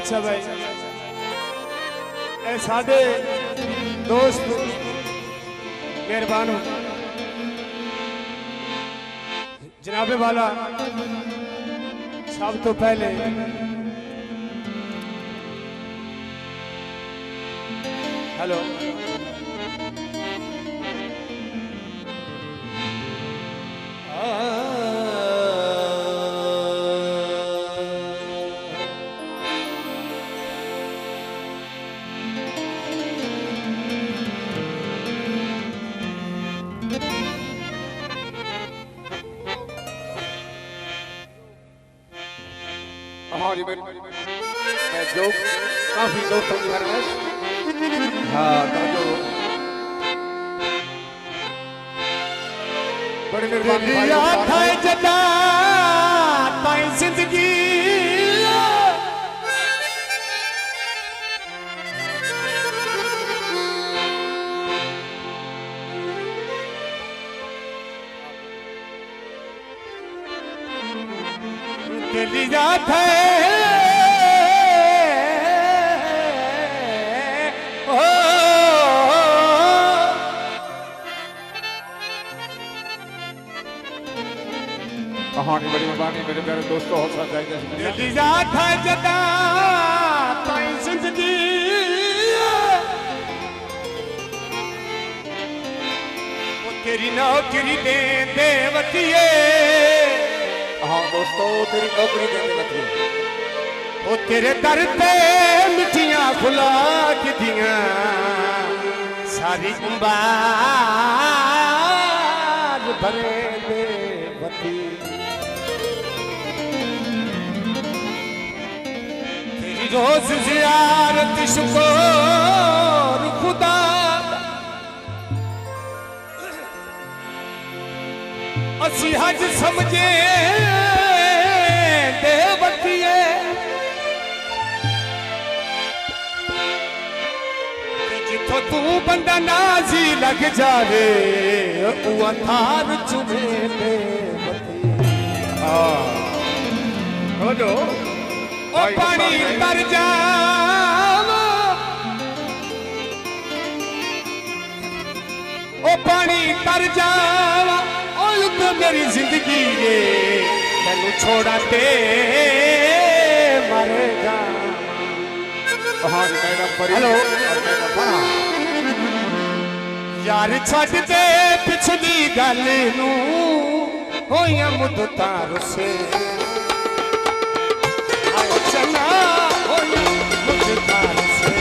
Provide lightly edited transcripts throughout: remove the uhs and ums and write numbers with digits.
अच्छा भाई ए साडे दोस्त मेहरबान हो जनाबे वाला सब तो पहले हेलो हाँ जी मैं जो काफी दोस्तों की फरमाइश हाँ तो जो बड़े मेहरबानी भाई जदा ताई जिंदगी दिल्ली जात है कहानी बड़ी मेहरबानी मेरे प्यारे दोस्तों हौसला चाहिए दिल्ली जात है जदा ताई जिंदगी वो तेरी नौकरी दे देवतिए हाँ दोस्तों तेरी नौकरी देने लगी वो तेरे दर पे मिठियां खुला के दिया सारी उम्बार भरे देवती तेरी रोज जियारत शुक्र खुदा असी हज समझे देवतिए जिथों तू बंदा नाजी लग जावे वो थार चुभे देवती समझो ओ पानी तर जावा ओ पानी तर जावा तो मेरी जिंदगी रे तेनू छोड़ा ते मरेगा हाँ जी मैडम हेलो यार छड़ दे पिछली गल नू होइयां मुद्दतां रुसे आओ चला होइयां मुद्दतां रुसे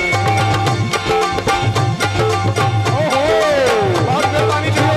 ओहो बहुत मेहरबानी जी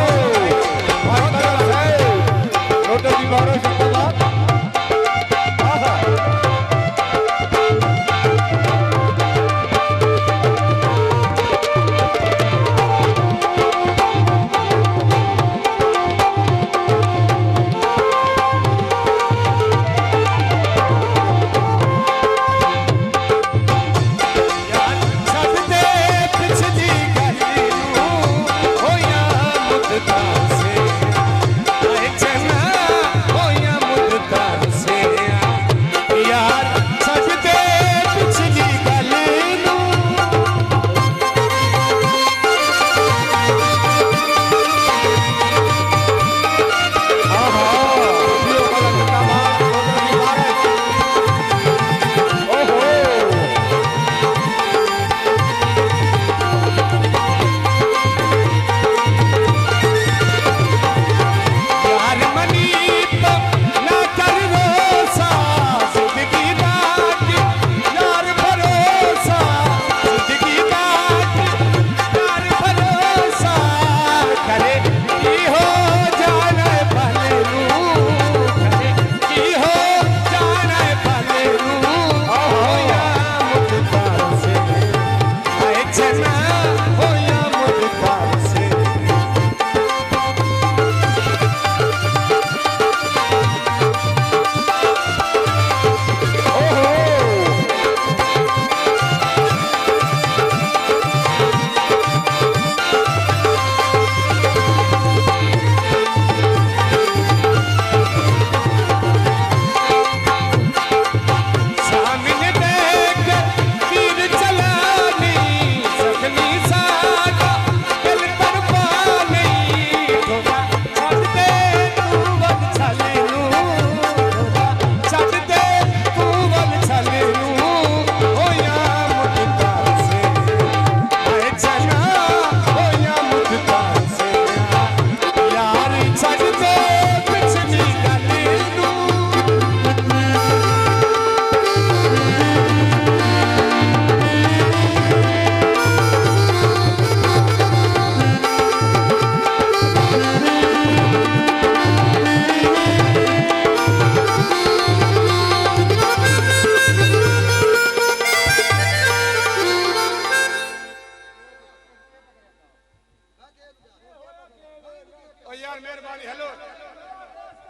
यार मेहरबानी हेलो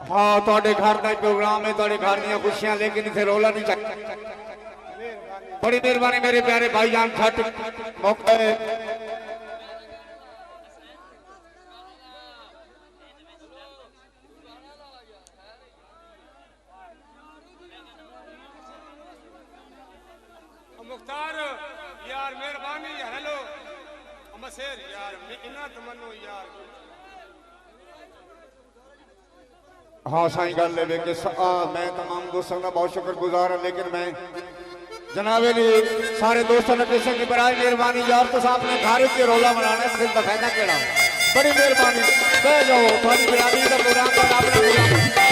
हाँ ਤੁਹਾਡੇ घर का प्रोग्राम है ਤੁਹਾਡੇ घर ਦੀਆਂ खुशियां लेकिन इथे रोला नहीं चाहिए बड़ी मेहरबानी मेरे प्यारे भाईजान छठ मौके मुख्तार यार मेहरबानी हेलो मसेर यार इना तमन्नो यार हाँ साईं गल है कि मैं तमाम दोस्तों का बहुत शुक्रगुजार हूँ लेकिन मैं जनाबे लिए सारे दोस्तों ने किसी की बराए मेहरबानी यार तो साहब ने घर के रोला बनाना फिर तो फायदा केड़ा बड़ी मेहरबानी बह जाओ थोड़ी बिरादरी का प्रोग्राम का अपना प्रोग्राम